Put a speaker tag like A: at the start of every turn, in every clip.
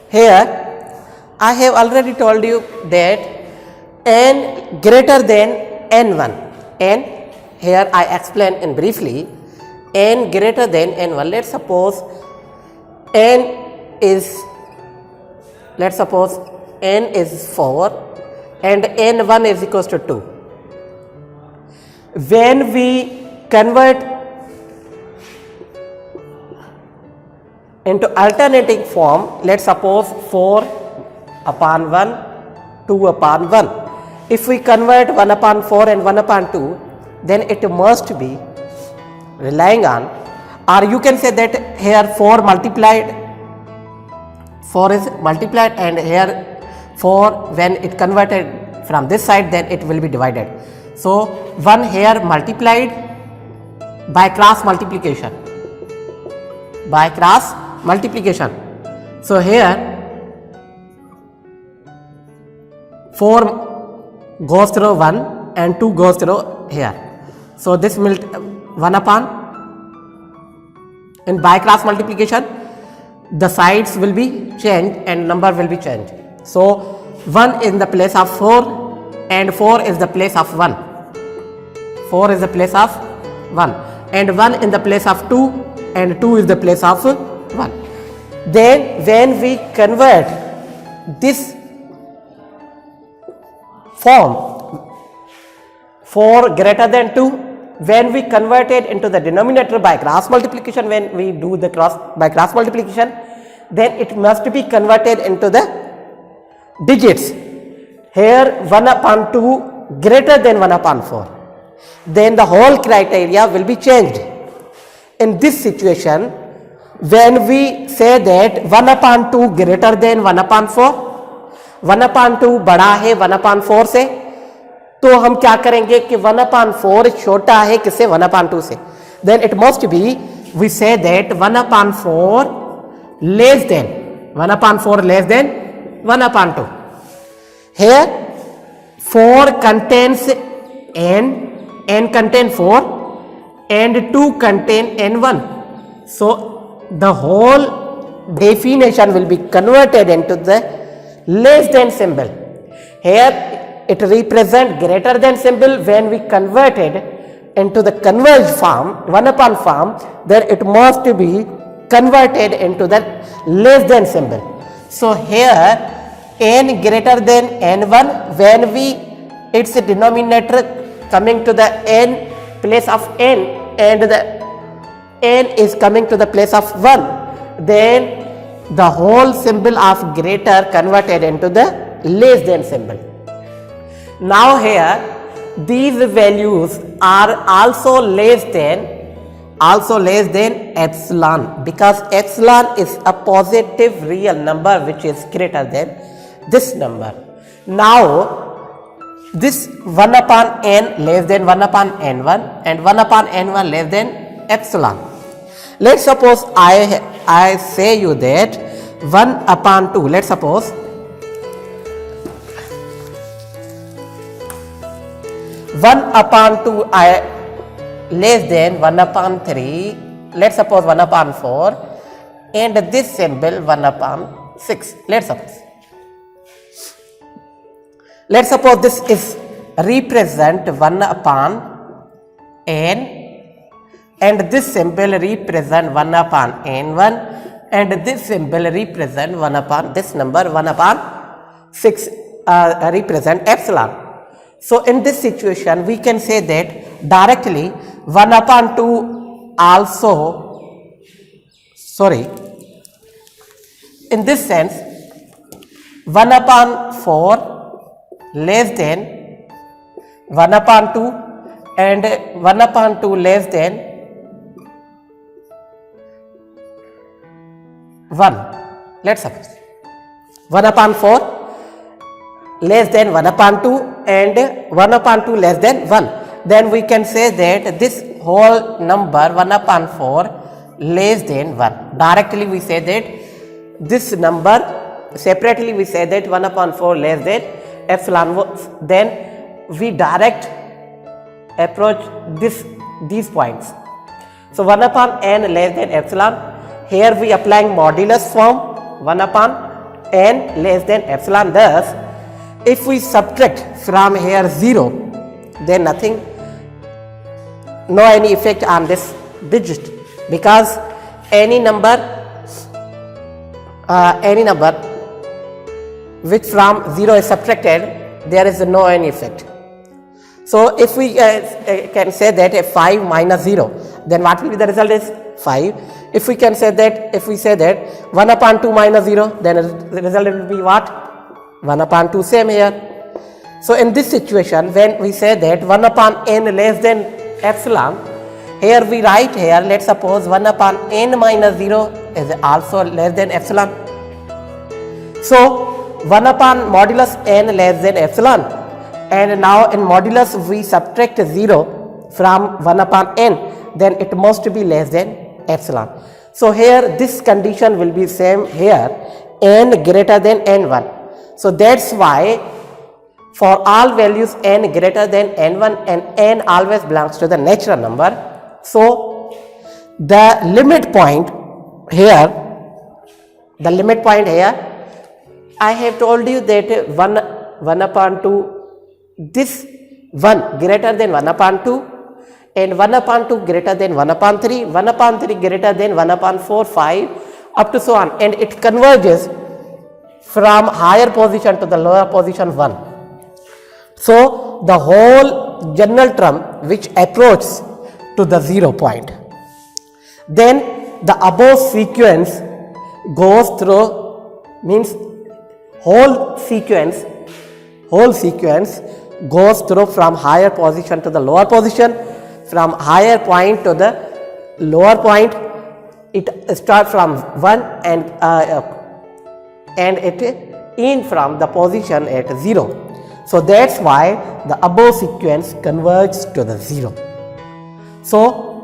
A: Here I have already told you that n greater than n1. N, here I explain in briefly, n greater than n1. Let's suppose n is 4 and n1 is equals to 2. When we convert into alternating form, let's suppose 4 upon 1, 2 upon 1. If we convert 1 upon 4 and 1 upon 2, then it must be relying on, or you can say that here 4 is multiplied and here 4 when it converted from this side, then it will be divided. So 1 here multiplied by cross multiplication. So here 4 goes through 1 and 2 goes through here. So this will 1 upon, in by cross multiplication the sides will be changed and number will be changed. So 1 in the place of 4 and 4 is the place of 1. 4 is the place of 1 and 1 in the place of 2 and 2 is the place of 1. Then when we convert this form 4 greater than 2, when we convert it into the denominator by cross multiplication, when we do the by cross multiplication, then it must be converted into the digits. Here 1 upon 2 greater than 1 upon 4. Then the whole criteria will be changed. In this situation, when we say that 1 upon 2 greater than 1 upon 4, 1 upon 2 बड़ा है 1 upon 4 से, तो हम क्या करेंगे कि 1 upon 4 छोटा है किससे, 1 upon 2 से. Then it must be, we say that 1 upon 4 less than 1 upon 2. Here 4 contains n contain 4 and 2 contain n1. So the whole definition will be converted into the less than symbol. Here it represents greater than symbol. When we convert it into the converged form, 1 upon form, then it must be converted into the less than symbol. So here n greater than n1, when we its denominator coming to the n place of n and the n is coming to the place of 1, then the whole symbol of greater converted into the less than symbol. Now here these values are also less than epsilon, because epsilon is a positive real number which is greater than this number. Now this 1 upon n less than 1 upon n1 and 1 upon n1 less than epsilon. Let's suppose I say you that 1 upon 2, let's suppose 1 upon 2 less than 1 upon 3, let's suppose 1 upon 4 and this symbol 1 upon 6. Let's suppose this is represent 1 upon n and this symbol represent 1 upon n1 and this symbol represent 1 upon this number 1 upon 6 represent epsilon. So in this situation we can say that directly 1 upon 2 also, in this sense 1 upon 4 less than 1 upon 2 and 1 upon 2 less than 1. Let's suppose 1 upon 4 less than 1 upon 2 and 1 upon 2 less than 1. Then we can say that this whole number 1 upon 4 less than 1. Directly we say that this number, separately we say that 1 upon 4 less than epsilon. Then we direct approach these points. So 1 upon n less than epsilon. Here we applying modulus form 1 upon n less than epsilon. Thus, if we subtract from here 0, then nothing, no any effect on this digit, because any number which from 0 is subtracted, there is no any effect. So if we can say that if 5 minus 0, then what will be the result is 5. If we can say that, if we say that 1 upon 2 minus 0, then the result will be what? 1 upon 2, same here. So in this situation, when we say that 1 upon n less than epsilon, here we write here, let's suppose 1 upon n minus 0 is also less than epsilon. So 1 upon modulus n less than epsilon, and now in modulus we subtract 0 from 1 upon n, then it must be less than epsilon. So here this condition will be same here, n greater than n1. So that's why for all values n greater than n1 and n always belongs to the natural number. So the limit point here, I have told you that 1 upon 2, this 1 greater than 1 upon 2, and 1 upon 2 greater than 1 upon 3, 1 upon 3 greater than 1 upon 4, 5, up to so on, and it converges from higher position to the lower position 1. So the whole general term which approaches to the 0 point, then the above sequence goes through, means whole sequence goes through from higher position to the lower position, from higher point to the lower point. It starts from 1 and it in from the position at 0. So that's why the above sequence converges to the 0. So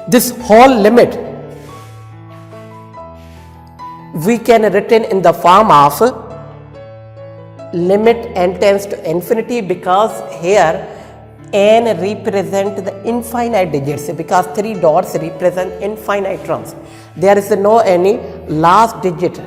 A: this whole limit we can written in the form of limit n tends to infinity, because here n represent the infinite digits, because 3 dots represent infinite terms. There is no any last digit.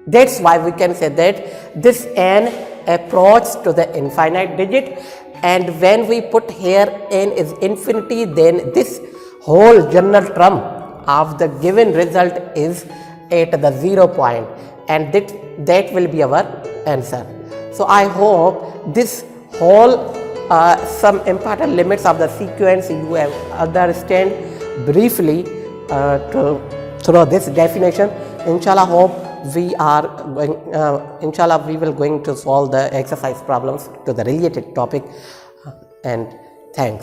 A: That's why we can say that this n approaches to the infinite digit, and when we put here n is infinity, then this whole general term of the given result is at the 0 point, and that will be our answer. So I hope this whole some important limits of the sequence you have understand briefly through this definition. Inshallah, hope we are going, inshallah we will going to solve the exercise problems to the related topic, and thanks.